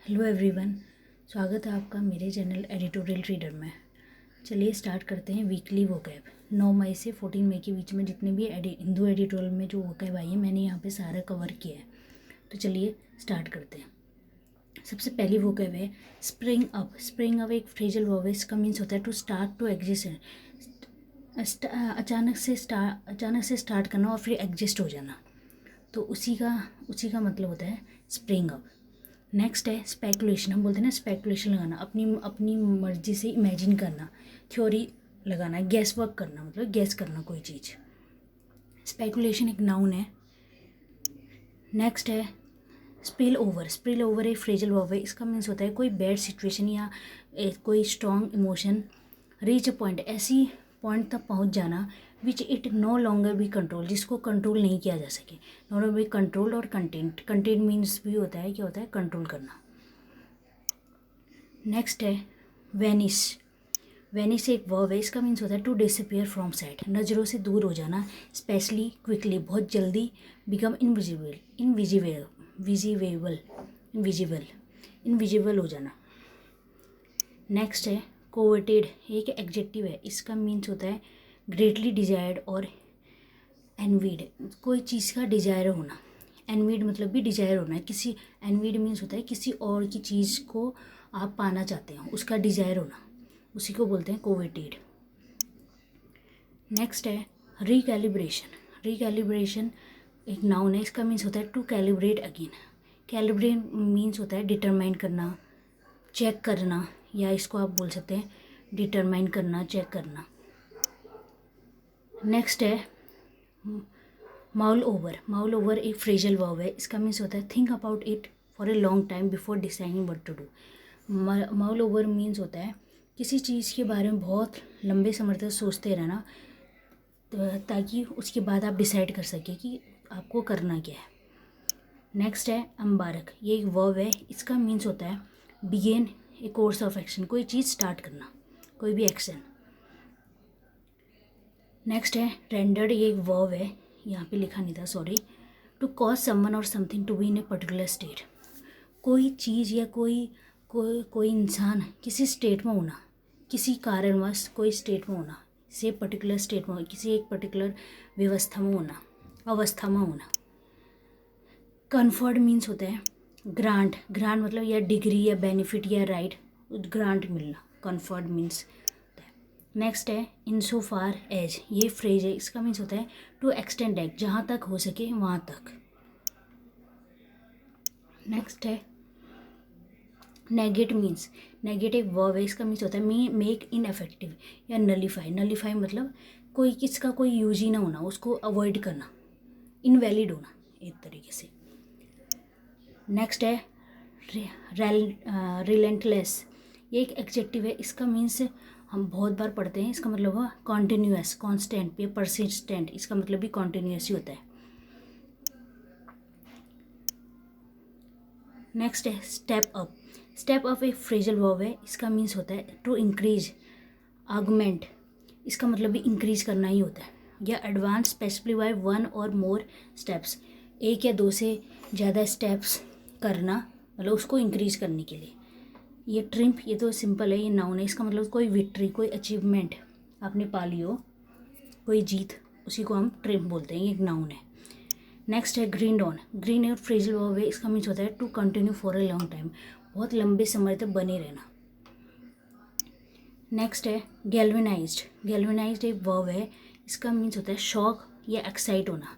Hello everyone, स्वागत है आपका मेरे चैनल एडिटोरियल रीडर में। चलिए स्टार्ट करते हैं वीकली वोकैब। 9 मई से 14 मई के बीच में जितने भी हिंदू एडिटोरियल में जो वोकैब आई है मैंने यहाँ पे सारा कवर किया है। तो चलिए स्टार्ट करते हैं। सबसे पहली वोकैब है स्प्रिंग अप। स्प्रिंग अप एक फ्रेजल वर्ब है। इसका मीन्स होता है टू स्टार्ट टू एग्जिस्ट। अचानक से स्टार्ट करना और फिर एग्जिस्ट हो जाना, तो उसी का मतलब होता है स्प्रिंग अप। नेक्स्ट है स्पेकुलेशन। हम बोलते हैं ना स्पेकुलेशन लगाना, अपनी अपनी मर्जी से इमेजिन करना, थ्योरी लगाना, गैस वर्क करना, मतलब गैस करना कोई चीज़। स्पेकुलेशन एक नाउन है। नेक्स्ट है स्पिल ओवर। स्पिल ओवर एक फ्रेजल वर्ब है। इसका मीन्स होता है कोई बैड सिचुएशन या कोई strong emotion reach a point, ऐसी पॉइंट तक पहुंच जाना which it no longer be control, जिसको कंट्रोल नहीं किया जा सके। No longer be control or content. Content means भी होता है, क्या होता है, कंट्रोल करना। नेक्स्ट है वेनिश। वेनिश एक वर्ब है। इसका मीन्स होता है टू डिसअपियर फ्रॉम साइट, नज़रों से दूर हो जाना, स्पेशली क्विकली, बहुत जल्दी। बिकम इनविजिबल हो जाना। नेक्स्ट है कोवेटेड, एक एडजेक्टिव है। इसका मीन्स होता है ग्रेटली डिजायर्ड और एनवीड, कोई चीज़ का डिजायर होना। एनवीड मतलब भी डिजायर होना है किसी। एनवीड मीन्स होता है किसी और की चीज़ को आप पाना चाहते हो, उसका डिजायर होना, उसी को बोलते हैं कोवेटेड। नेक्स्ट है रिकैलिब्रेशन। रिकैलिब्रेशन एक नाउन है। इसका मीन्स होता है to calibrate again. Calibrate means होता है डिटरमाइन करना, चेक करना, या इसको आप बोल सकते हैं डिटरमाइन करना, चेक करना। नेक्स्ट है माउल ओवर। माउल ओवर एक फ्रेजल वर्ब है। इसका मीन्स होता है think about it for a long time before deciding what to do. Mull over means होता है किसी चीज़ के बारे में बहुत लंबे समय तक सोचते रहना, ताकि उसके बाद आप डिसाइड कर सकें कि आपको करना क्या है। नेक्स्ट है एम्बार्क। ये एक वर्ब है। इसका मीन्स होता है begin a course of action, कोई चीज़ स्टार्ट करना, कोई भी एक्शन। नेक्स्ट है रेंडर्ड। ये एक वर्ब है, यहाँ पे लिखा नहीं था, sorry. To cause someone or something to be in a particular state, कोई चीज़ या कोई इंसान किसी स्टेट में होना, किसी कारणवश कोई स्टेट में होना, से पर्टिकुलर स्टेट में, किसी एक पर्टिकुलर व्यवस्था में होना, अवस्था में होना। कन्फर्ड मीन्स होता है ग्रांट। ग्रांट मतलब या डिग्री या बेनिफिट या राइट, ग्रांट मिलना, कन्फर्ड मीन्स। नेक्स्ट है इन सो फार एज। ये फ्रेज है। इसका मीन्स होता है टू एक्सटेंड एट, जहाँ तक हो सके वहाँ तक। नेक्स्ट है नेगेट मीन्स। नेगेटिव वर्ब है। इसका मीन्स होता है मेक इनएफेक्टिव या नलीफाई। नलीफाई मतलब कोई किसका कोई यूज ही ना होना, उसको अवॉइड करना, इनवैलिड होना एक तरीके से। नेक्स्ट है रिलेंटलेस। ये एक एडजेक्टिव है। इसका मीन्स हम बहुत बार पढ़ते हैं। इसका मतलब हुआ कॉन्टिन्यूअस, कॉन्स्टेंट या परसिस्टेंट। इसका मतलब भी कॉन्टिन्यूअस ही होता है। नेक्स्ट है स्टेप अप। स्टेप अप एक फ्रेजल वर्ब है। इसका मीन्स होता है टू इंक्रीज, आगमेंट। इसका मतलब भी इंक्रीज करना ही होता है, या एडवांस स्पेसिफिकली बाय वन और मोर स्टेप्स, एक या दो से ज़्यादा स्टेप्स करना, मतलब उसको इंक्रीज करने के लिए। ये ट्रिम्प, ये तो सिंपल है, ये नाउन है। इसका मतलब कोई विक्ट्री, कोई अचीवमेंट आपने पा ली हो, कोई जीत, उसी को हम ट्रिम्प बोलते हैं, ये एक नाउन है। नेक्स्ट है ग्रीन डॉन। ग्रीन एक फ्रेजल वर्ब है। इसका मीन्स होता है to continue for a long time, बहुत लंबे समय तक बने रहना। नेक्स्ट है गैल्वेनाइज्ड। गैल्वेनाइज्ड एक वर्ब है। इसका मीन्स होता है शॉक या एक्साइट होना,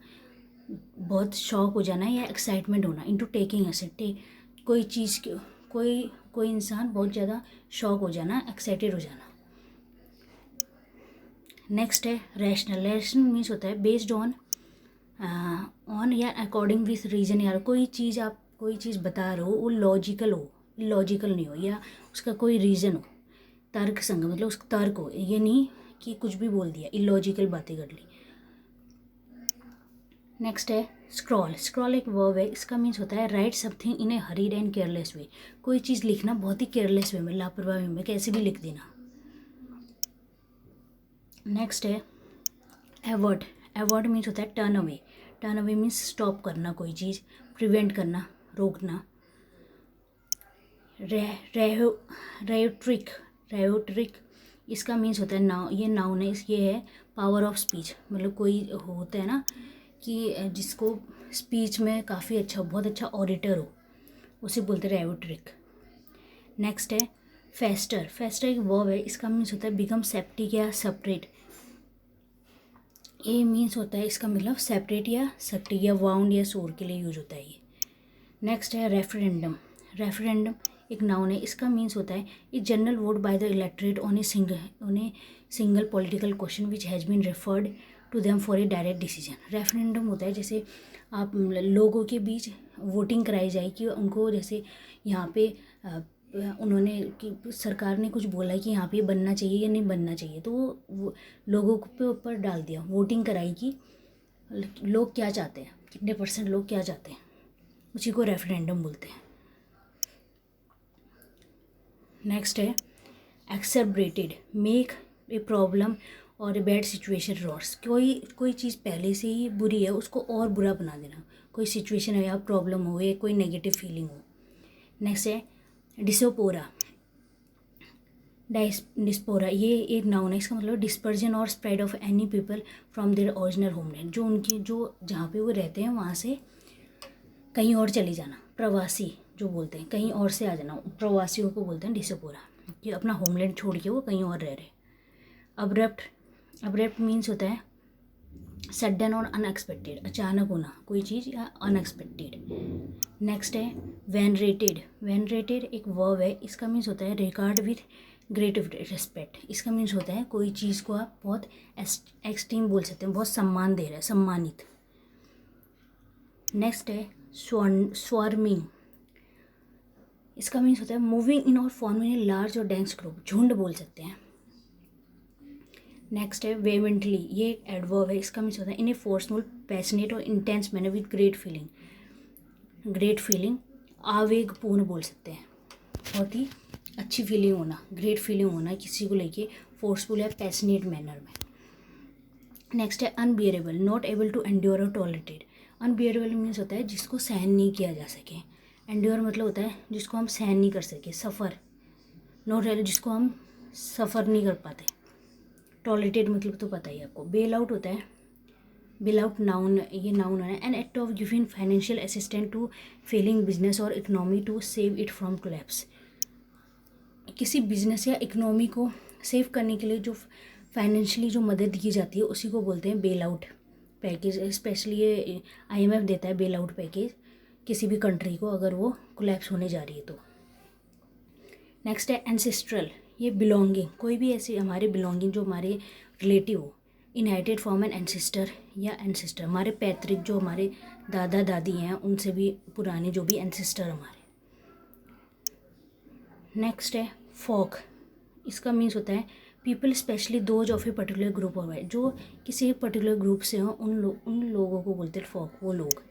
बहुत शॉक हो जाना या एक्साइटमेंट होना। इनटू टेकिंग असेट, कोई चीज़ कोई इंसान बहुत ज़्यादा शॉक हो जाना, एक्साइटेड हो जाना। नेक्स्ट है रैशनल। रैशनल मीन्स होता है बेस्ड ऑन या अकॉर्डिंग विथ रीजन, या कोई चीज़ आप कोई चीज़ बता रहे हो वो लॉजिकल हो, इलॉजिकल नहीं हो, या उसका कोई रीज़न हो, तर्क संग, मतलब उसका तर्क हो, ये नहीं कि कुछ भी बोल दिया, इलॉजिकल बातें कर ली। नेक्स्ट है स्क्रॉल। स्क्रॉल एक वर्ब है। इसका मीन्स होता है write something in a hurried and careless way, कोई चीज़ लिखना बहुत ही केयरलेस वे में, लापरवाही में, कैसे भी लिख देना। नेक्स्ट है एवर्ट। एवर्ट मीन्स होता है turn away. Turn away means stop करना, कोई चीज़ प्रिवेंट करना, रोकना। रेयोट्रिक, रेयोट्रिक इसका मीन्स होता है नाउ, ये नाउन है, ये है पावर ऑफ स्पीच, मतलब कोई होता है ना कि जिसको स्पीच में काफ़ी अच्छा, बहुत अच्छा ऑडिटर हो, उसे बोलते हैं रेयोट्रिक। नेक्स्ट है फेस्टर, फेस्टर एक वर्ब है, इसका मीन्स होता है बिकम सेप्टिक या सेपरेट, ये मीन्स होता है इसका मतलब सेपरेट या सेप्टिक या वाउंड या सोर के लिए यूज होता है ये। नेक्स्ट है रेफरेंडम, रेफरेंडम एक नाउन है, इसका मीन्स होता है a general vote by the electorate on a single political question which has been referred to them for a direct decision. Referendum होता है जैसे आप लोगों के बीच वोटिंग कराई जाए कि उनको, जैसे यहाँ पे उन्होंने कि सरकार ने कुछ बोला कि यहाँ पे बनना चाहिए या नहीं बनना चाहिए, तो वो लोगों पे ऊपर डाल दिया, वोटिंग कराई कि लोग क्या चाहते हैं, कितने % लोग क्या चाहते हैं, उसी को रेफरेंडम बोलते हैं। नेक्स्ट है एक्सेरबेटेड, मेक ए प्रॉब्लम और ए बैड सिचुएशन वर्स, कोई चीज़ पहले से ही बुरी है उसको और बुरा बना देना, कोई सिचुएशन हो या प्रॉब्लम हो या कोई नेगेटिव फीलिंग हो। नेक्स्ट है डिसोपोरा, डिस्पोरा ये एक नाउन है, इसका मतलब डिस्पर्जन और spread of any people from their original homeland, जो उनकी जो जहाँ पे वो रहते हैं वहाँ से कहीं और चले जाना, प्रवासी जो बोलते हैं, कहीं और से आ जाना, प्रवासियों को बोलते हैं डिसोपोरा, कि अपना होमलैंड छोड़ के वो कहीं और रह रहे। अब्रप्ट, अब्रप्ट मीन्स होता है सडन और अनएक्सपेक्टेड, अचानक होना कोई चीज़ या अनएक्सपेक्टेड। नेक्स्ट है वेनरेटेड, वेनरेटेड एक वर्ब है, इसका मीन्स होता है रिगार्ड विथ ग्रेट रिस्पेक्ट, इसका मीन्स होता है कोई चीज़ को आप बहुत एक्सट्रीम बोल सकते हैं, बहुत सम्मान दे रहा है, सम्मानित। नेक्स्ट है स्वार्मिंग, इसका मीन्स होता है मूविंग इन और फॉर्मिंग ए लार्ज और डेंस ग्रुप, झुंड बोल सकते हैं। नेक्स्ट है वेहेमेंटली, ये एक एडवर्ब है, इसका मीन्स होता है इन ए फोर्सफुल पैशनेट और intense manner with great feeling, great feeling आवेगपूर्ण बोल सकते हैं, बहुत ही अच्छी फीलिंग होना, ग्रेट फीलिंग होना किसी को लेके फोर्सफुल या पैशनेट मैनर में। नेक्स्ट है unbearable, not able to endure or tolerated, unbearable means होता है जिसको सहन नहीं किया जा सके, एंड्योर मतलब होता है जिसको हम सहन नहीं कर सके, सफ़र, नॉट एबल जिसको हम सफ़र नहीं कर पाते, टॉलरेटेड मतलब तो पता ही आपको। बेल आउट होता है, बेल आउट नाउन, ये नाउन है, an act of giving financial assistant to failing business और economy to save it from collapse, किसी बिजनेस या इकोनॉमी को सेव करने के लिए जो फाइनेंशियली जो मदद दी जाती है उसी को बोलते हैं बेल आउट पैकेज, स्पेशली ये IMF देता है बेल आउट पैकेज किसी भी कंट्री को अगर वो कोलैप्स होने जा रही है तो। नेक्स्ट है एंसेस्ट्रल, ये बिलोंगिंग, कोई भी ऐसी हमारे बिलोंगिंग जो हमारे रिलेटिव हो, इनहेरिटेड फ्रॉम एन एंसेस्टर या एंसेस्टर, हमारे पैतृक जो हमारे दादा दादी हैं उनसे भी पुराने जो भी एंसेस्टर हमारे। नेक्स्ट है फोक, इसका मीन्स होता है people specially those of a particular group of है, जो किसी पर्टिकुलर ग्रुप से हो उन लोगों को बोलते हैं फोक, वो लोग।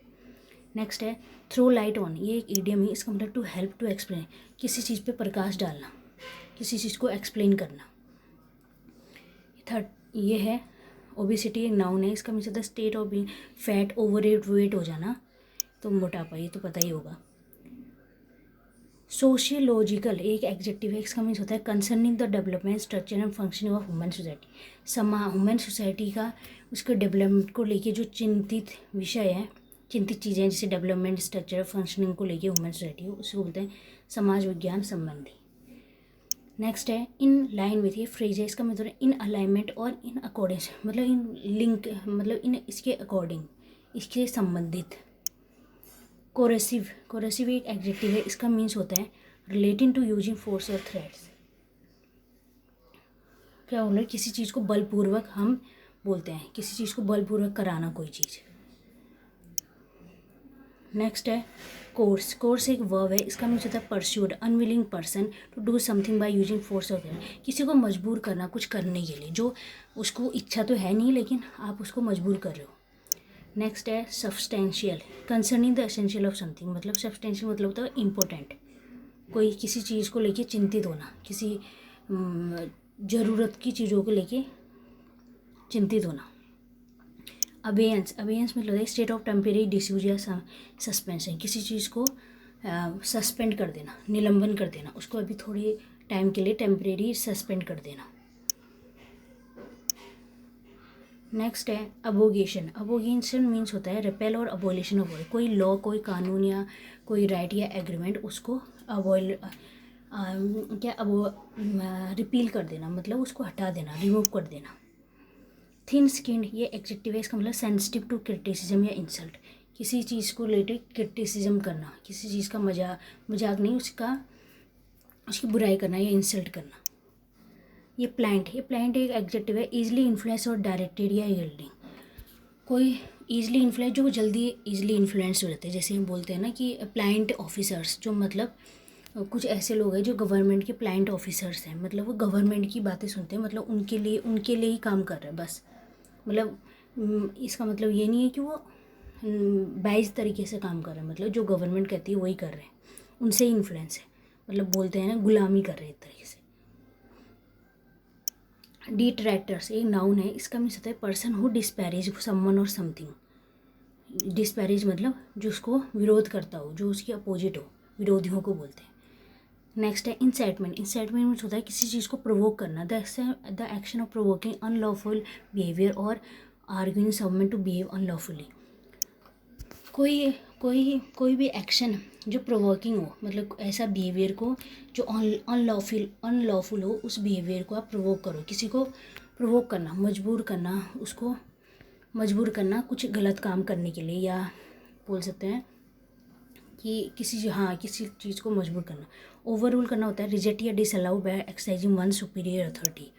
नेक्स्ट है थ्रो लाइट ऑन, ये एक ईडियम है, इसका मतलब टू हेल्प टू एक्सप्लेन, किसी चीज़ पे प्रकाश डालना, किसी चीज़ को एक्सप्लेन करना। थर्ड ये है ओबेसिटी, एक नाउन है, इसका मीन्स होता है state of being fat, over weight हो जाना, तो मोटापा, ये तो पता ही होगा। सोशियोलॉजिकल एक एग्जेक्टिव है, इसका मीन्स होता है concerning the development structure and functioning of human society, human society का उसके डेवलपमेंट को लेके जो चिंतित विषय है, चिंतित चीज़ें हैं, जैसे डेवलपमेंट स्ट्रक्चर फंक्शनिंग को लेके ह्यूमन सोसाइटी हो, उसको बोलते हैं समाज विज्ञान संबंधी। नेक्स्ट है इन लाइन विथ, ये फ्रेज है, इसका मतलब इन अलाइनमेंट और इन अकॉर्डिंग, मतलब इन लिंक, मतलब इन इसके अकॉर्डिंग, इसके संबंधित। कोरेसिव, कोरेसिव एक एडजेक्टिव है, इसका मीन्स होता है रिलेटिंग टू यूजिंग फोर्स और थ्रेट्स, क्या बोल रहे हैं किसी चीज़ को बलपूर्वक हम बोलते हैं, किसी चीज़ को बलपूर्वक कराना कोई चीज़। नेक्स्ट है कोर्स, कोर्स एक वर्ब है, इसका मीन्स होता है persuade unwilling person to do something by using force or threat, किसी को मजबूर करना कुछ करने के लिए, जो उसको इच्छा तो है नहीं लेकिन आप उसको मजबूर कर रहे हो। नेक्स्ट है substantial, concerning the essential of something, मतलब सब्सटेंशियल मतलब होता है इम्पोर्टेंट, कोई किसी चीज़ को लेके चिंतित होना, किसी ज़रूरत की चीज़ों को लेके चिंतित होना। अबेयंस, अबेयंस मतलब है स्टेट ऑफ टेम्परेरी डिस्यूज या सस्पेंशन, किसी चीज़ को सस्पेंड कर देना, निलंबन कर देना, उसको अभी थोड़ी टाइम के लिए टेम्परेरी सस्पेंड कर देना। नेक्स्ट है अबोगेशन। अबोगेशन मीन्स होता है रिपेल और अबोलिशन ऑफ कोई लॉ, कोई कानून या कोई राइट या एग्रीमेंट, उसको अबॉल क्या अबो रिपील कर देना, मतलब उसको हटा देना, रिमूव कर देना। थिन स्किन्ड, ये एडजेक्टिव है, इसका मतलब सेंसिटिव टू क्रिटिसिज्म या इंसल्ट, किसी चीज़ को रिलेटेड क्रिटिसिज्म करना, किसी चीज़ का मजाक नहीं, उसकी बुराई करना या इंसल्ट करना। ये प्लांट एक एडजेक्टिव है, ईजिली इन्फ्लुएंस और डायरेक्टेड या यील्डिंग, कोई ईजिली इन्फ्लुएंस, जो जल्दी ईजिली इन्फ्लुएंस हो जाते हैं, जैसे हम बोलते हैं ना कि प्लांट ऑफिसर्स, जो मतलब कुछ ऐसे लोग हैं जो गवर्नमेंट के प्लांट ऑफिसर्स हैं, मतलब वो गवर्नमेंट की बातें सुनते हैं, मतलब उनके लिए ही काम कर रहे हैं बस, मतलब इसका मतलब ये नहीं है कि वो बाइज तरीके से काम कर रहे हैं, मतलब जो गवर्नमेंट कहती है वही कर रहे हैं, उनसे ही इन्फ्लुएंस है, मतलब बोलते हैं ना गुलामी कर रहे हैं एक तरीके से। डिट्रैक्टर्स एक नाउन है, इसका मीन्स होता है person who disparage someone or something. Disparage मतलब जो उसको विरोध करता हो, जो उसके अपोजिट हो, विरोधियों को बोलते हैं। नेक्स्ट है इंसाइटमेंट। इंसाइटमेंट मीन्स होता है किसी चीज़ को प्रोवोक करना, the action of provoking unlawful behaviour और arguing someone to behave unlawfully. कोई भी एक्शन जो प्रोवोकिंग हो, मतलब ऐसा बिहेवियर को जो अनलॉफुल हो, उस बिहेवियर को आप प्रोवोक करो, किसी को प्रोवोक करना, उसको मजबूर करना कुछ गलत काम करने के लिए, या बोल सकते हैं कि किसी चीज़ को मजबूर करना। ओवर रूल करना होता है रिजेक्ट या disallow by exercising one superior authority,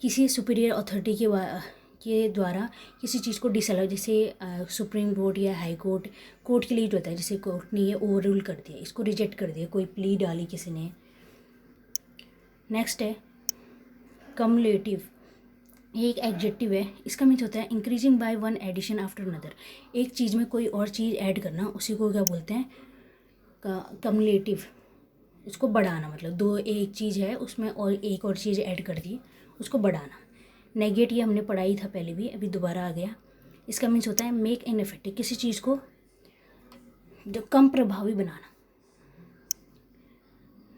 किसी सुपीरियर अथॉरिटी के द्वारा किसी चीज़ को डिसअलाउ, जैसे सुप्रीम कोर्ट या हाई कोर्ट के लिए जो होता है, जैसे कोर्ट ने ये ओवर रूल कर दिया, इसको रिजेक्ट कर दिया, कोई प्ली डाली किसी ने। नेक्स्ट है कम्युलेटिव, ये एक एडजेक्टिव है, इसका मीन्स होता है increasing by one addition after another, एक चीज़ में कोई और चीज़ ऐड करना, उसी को क्या बोलते हैं कम्युलेटिव, उसको बढ़ाना, मतलब एक चीज़ है उसमें और एक और चीज़ ऐड कर दी, उसको बढ़ाना। नेगेट ये हमने पढ़ाई था पहले भी, अभी दोबारा आ गया। इसका मीन्स होता है मेक इनइफेक्टिव, किसी चीज़ को जो कम प्रभावी बनाना।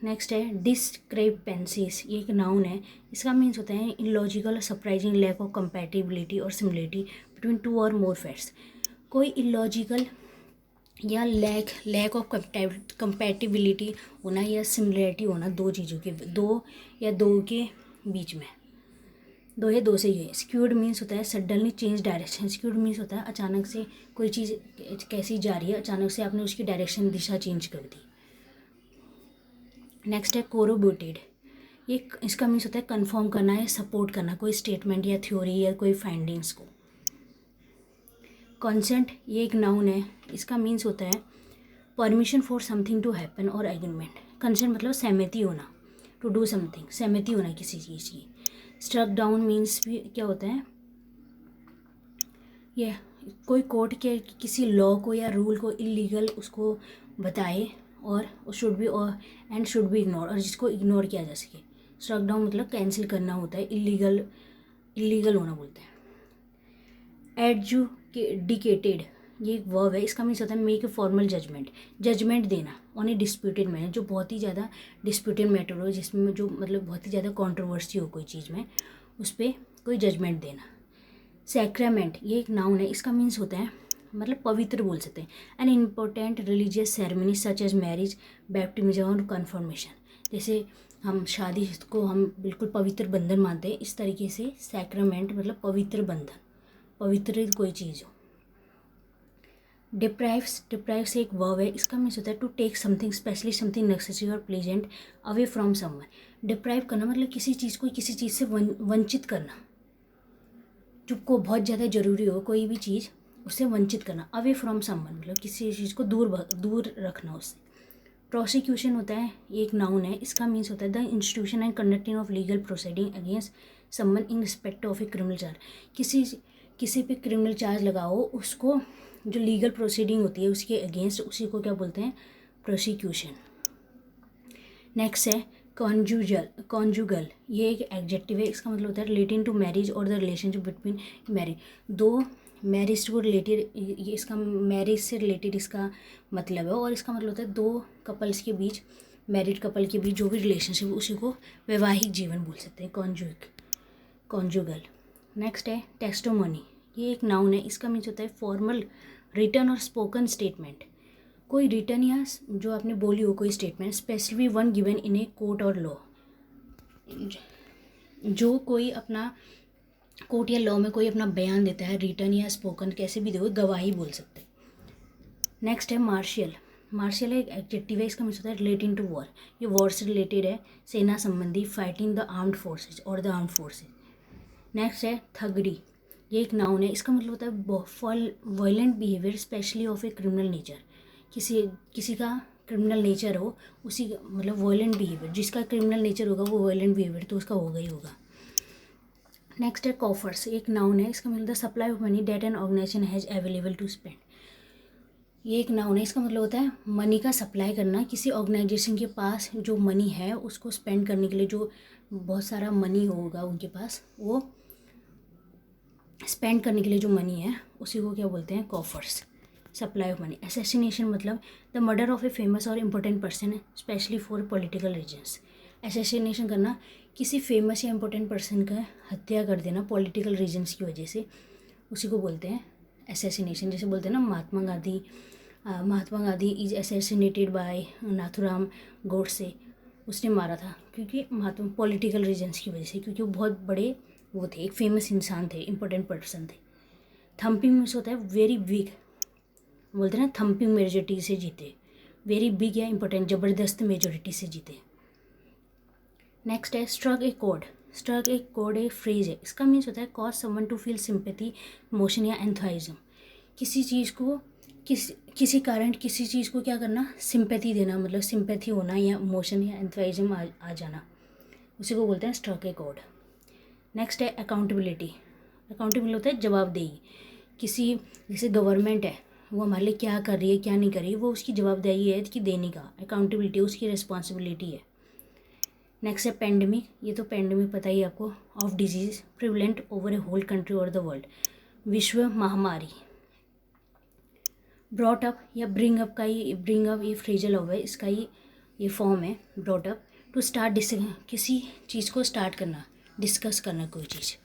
नेक्स्ट है डिस्क्रेपेंसीज, ये एक नाउन है, इसका मीन्स होता है illogical surprising lack of compatibility और सिमिलरिटी बिटवीन टू और मोर फैक्ट्स, कोई इलॉजिकल या लैक ऑफ कंपैटिबिलिटी होना या सिमिलरिटी होना दो चीज़ों के, दो के बीच में, दो या दो से ही है। स्क्यूड मीन्स होता है suddenly change direction, skewed means होता है अचानक से कोई चीज़ कैसी जा रही है, अचानक से आपने उसकी डायरेक्शन दिशा चेंज कर दी। नेक्स्ट है कोरोबोटेड, ये इसका मीन्स होता है कंफर्म करना या सपोर्ट करना, कोई स्टेटमेंट या थ्योरी या कोई फाइंडिंग्स को। कंसेंट, ये एक नाउन है, इसका मीन्स होता है permission for something to happen और एग्रीमेंट। कंसेंट मतलब सहमति होना, टू डू समथिंग, सहमति होना किसी चीज़ की। स्ट्रक डाउन मीन्स भी क्या होता है, ये कोई कोर्ट के किसी लॉ को या रूल को इलीगल उसको बताए और शुड बी इग्नोर, और जिसको इग्नोर किया जा सके। स्ट्रक डाउन मतलब कैंसिल करना होता है, इलीगल होना बोलते हैं। एडजुडिकेटेड, ये एक वर्ब है, इसका मीन्स होता है मेक ए फॉर्मल जजमेंट देना ऑन ए डिस्प्यूटेड मैटर, जो बहुत ही ज़्यादा डिस्प्यूटेड मैटर हो, जिसमें जो मतलब बहुत ही ज़्यादा कंट्रोवर्सी हो कोई चीज़ में, उस पर कोई जजमेंट देना। सैक्रामेंट, ये एक नाउन है, इसका मीन्स होता है मतलब पवित्र बोल सकते हैं, an important religious ceremony such as marriage, baptism और कन्फर्मेशन, जैसे हम शादी को हम बिल्कुल पवित्र बंधन मानते हैं, इस तरीके से सैक्रामेंट मतलब पवित्र बंधन, पवित्र कोई चीज़ हो। डिप्राइव से एक वर्ब है, इसका मीन्स होता है to take something especially something necessary और pleasant away from someone. Deprive करना मतलब किसी चीज़ को किसी चीज़ से वंचित करना, जो को बहुत ज़्यादा ज़रूरी हो कोई भी चीज़, उससे वंचित करना। अवे फ्रॉम समवन मतलब किसी चीज़ को दूर रखना उससे। प्रोसिक्यूशन होता है, ये एक नाउन है, इसका मीन्स होता है the institution and conducting of legal proceeding against someone in respect of a criminal charge, किसी पे क्रिमिनल चार्ज लगाओ, उसको जो लीगल प्रोसीडिंग होती है उसके अगेंस्ट, उसी को क्या बोलते हैं प्रोसिक्यूशन। नेक्स्ट है कॉन्जुगल, ये एक एडजेक्टिव है, इसका मतलब होता है रिलेटिंग टू मैरिज और द रिलेशनशिप बिटवीन मैरिज, दो मैरिज को रिलेटेड, ये इसका मैरिज से रिलेटेड इसका मतलब है, और इसका मतलब होता है दो कपल्स के बीच, मैरिड कपल के बीच जो भी रिलेशनशिप, उसी को वैवाहिक जीवन बोल सकते हैं, कॉन्जुगल। नेक्स्ट है टेस्टिमोनी, ये एक नाउन है, इसका मीन्स होता है फॉर्मल, रिटन और स्पोकन स्टेटमेंट। कोई रिटन या जो आपने बोली हो कोई statement, specially one given in a court और लॉ, जो कोई अपना कोर्ट या लॉ में कोई अपना बयान देता है, रिटन या स्पोकन कैसे भी दो, गवाही बोल सकते हैं। नेक्स्ट है मार्शियल, मार्शियल एक एडजेक्टिव है, इसका मीन्स होता है रिलेटिंग टू वॉर, ये वॉर से रिलेटेड है, सेना संबंधी, फाइटिंग द आर्म्ड फोर्सेज और द आर्म्ड फोर्सेज। नेक्स्ट है थगड़ी, ये एक नाउन है, इसका मतलब होता है violent behaviour specially of a criminal nature, किसी का क्रिमिनल नेचर हो, उसी मतलब वायलेंट बिहेवियर, जिसका क्रिमिनल नेचर होगा वो वायलेंट बिहेवियर तो उसका होगा ही होगा। नेक्स्ट है कॉफर्स, एक नाउन है, इसका मतलब supply of money that an organization has available to spend, ये एक नाउन है, इसका मतलब होता है मनी का सप्लाई करना, किसी ऑर्गेनाइजेशन के पास जो मनी है उसको स्पेंड करने के लिए, जो बहुत सारा मनी होगा उनके पास, वो स्पेंड करने के लिए जो मनी है उसी को क्या बोलते हैं, coffers, supply of money. Assassination मतलब the murder of a famous और important person especially for political reasons, assassination करना, किसी फेमस या इम्पोर्टेंट पर्सन का हत्या कर देना पॉलिटिकल रीजन्स की वजह से, उसी को बोलते हैं असैसिनेशन। जैसे बोलते हैं ना Mahatma Gandhi is assassinated by Nathuram Godse, उसने मारा था क्योंकि महात्मा पॉलिटिकल रीजन्स की वजह से, क्योंकि वो बहुत बड़े वो थे, एक फेमस इंसान थे, इंपॉर्टेंट पर्सन थे। थम्पिंग मीन्स होता है वेरी बिग, बोलते हैं ना थम्पिंग मेजोरिटी से जीते, वेरी बिग या इंपॉर्टेंट ज़बरदस्त मेजोरिटी से जीते। नेक्स्ट है struck a chord, struck a chord एक फ्रेज है, इसका मीन्स होता है cause someone to feel sympathy, emotion या एंथुसियाज्म, किसी चीज़ को किसी कारण किसी चीज़ को क्या करना, सिंपैथी देना, मतलब सिंपैथी होना या इमोशन या एंथुसियाज्म आ जाना, उसी को बोलते हैं स्ट्रक ए कॉर्ड। नेक्स्ट है अकाउंटेबिलिटी, अकाउंटेबल होता है जवाबदेही, किसी जैसे गवर्नमेंट है वो हमारे लिए क्या कर रही है क्या नहीं कर रही है, वो उसकी जवाबदेही है कि देने का, अकाउंटेबिलिटी उसकी रिस्पॉन्सिबिलिटी है। नेक्स्ट है पेंडेमिक, ये तो पेंडेमिक पता ही आपको, of disease prevalent over a whole country और द वर्ल्ड, विश्व महामारी। ब्रॉट अप या ब्रिंग अप का ही, ब्रिंग अप ये फ्रेजल वर्ब है, इसका ही ये फॉर्म है ब्रॉट अप, टू स्टार्ट किसी चीज़ को स्टार्ट करना, डिस्कस करना कोई चीज़।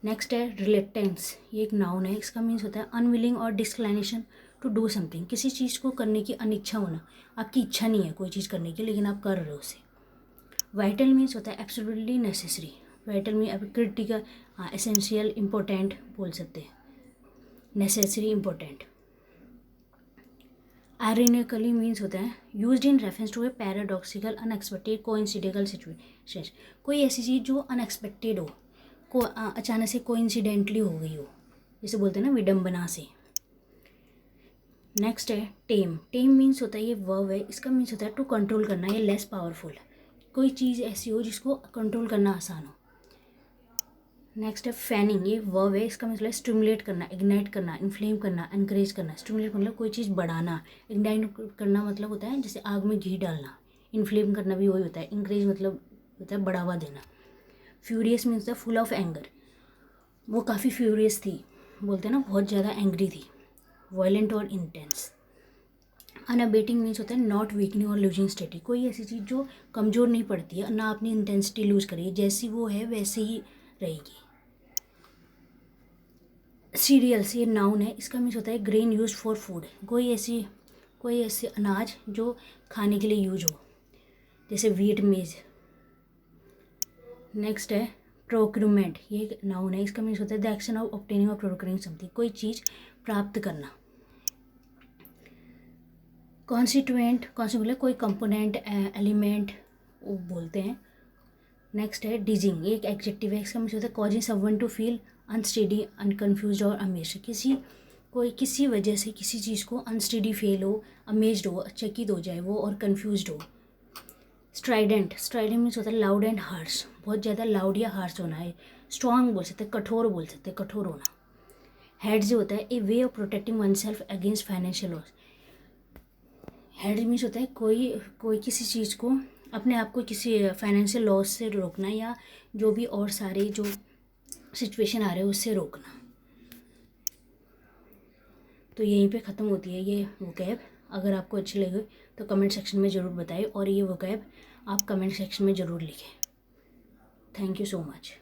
नेक्स्ट है रिलेक्टेंस, ये एक नाउन है, इसका मीन्स होता है अनविलिंग और डिसक्लाइनेशन टू डू समथिंग, किसी चीज़ को करने की अनिच्छा होना, आपकी इच्छा नहीं है कोई चीज़ करने की लेकिन आप कर रहे हो उसे। वाइटल मीन्स होता है absolutely necessary, vital mean critical, हाँ एसेंशियल, इम्पोर्टेंट बोल सकते हैं, नेसेसरी, इम्पोर्टेंट। आयरनिकली मीन्स होता है used in reference to a paradoxical unexpected coincidental situation, कोई ऐसी चीज़ जो अनएक्सपेक्टेड हो, को अचानक से कोइंसिडेंटली हो गई हो, जैसे बोलते हैं ना विडम्बना से। नेक्स्ट है टेम, टेम मीन्स होता है ये वर्ब है, इसका मीन्स होता है टू कंट्रोल करना या लेस पावरफुल, कोई चीज़ ऐसी हो जिसको कंट्रोल करना आसान हो। नेक्स्ट है फैनिंग, ये वर्ब है, इसका मतलब स्टिमुलेट करना, इग्नाइट करना, इन्फ्लेम करना, एनकरेज करना। स्टिमुलेट मतलब कोई चीज़ बढ़ाना, इग्नाइट करना मतलब होता है जैसे आग में घी डालना, इन्फ्लेम करना भी वही होता है, इंकरेज मतलब होता है बढ़ावा देना। फ्यूरियस मीन्स होता है फुल ऑफ एंगर, वो काफ़ी फ्यूरियस थी, बोलते हैं ना बहुत ज़्यादा एंग्री थी, वायलेंट और इंटेंस। अनअबेटिंग मीन्स होता है नॉट वीकनिंग और लूजिंग स्टेटी, कोई ऐसी चीज़ जो कमज़ोर नहीं पड़ती है ना अपनी इंटेंसिटी लूज करेगी, जैसी वो है वैसे ही रहेगी। सीरियल्स, ये नाउन है, इसका मीन्स होता है ग्रेन यूज फॉर फूड, कोई ऐसे अनाज जो खाने के लिए यूज हो, जैसे व्हीट, मेज। नेक्स्ट है प्रोक्यूरमेंट, ये एक नाउन है, इसका मीन्स होता है द एक्शन ऑफ ऑब्टेनिंग और प्रोक्यूरिंग समथिंग, कोई चीज़ प्राप्त करना। कॉन्स्टिट्यूएंट कोई कंपोनेंट, एलिमेंट वो बोलते हैं। नेक्स्ट है डिजिंग, ये एक एडजेक्टिव है, इसका मतलब होता है causing someone to feel unsteady, unconfused और अमेज्ड, किसी वजह से किसी चीज़ को अनस्टेडी फील हो, अमेज्ड हो, चकित हो जाए वो और कन्फ्यूज्ड हो। स्ट्राइडेंट मीन्स होता है लाउड एंड हार्श, बहुत ज़्यादा लाउड या हार्श होना है। स्ट्रॉन्ग बोल सकते हैं, कठोर बोल सकते हैं, कठोर होना। हेड जो होता है a way of protecting oneself against financial loss, hedge means होता है कोई किसी चीज़ को, अपने आप को किसी फाइनेंशियल लॉस से रोकना या जो भी और सारे जो सिचुएशन आ रहे हैं उससे रोकना। तो यहीं पे ख़त्म होती है ये वोकैब। अगर आपको अच्छी लगे तो कमेंट सेक्शन में ज़रूर बताएं और ये वोकैब आप कमेंट सेक्शन में ज़रूर लिखें। Thank you so much.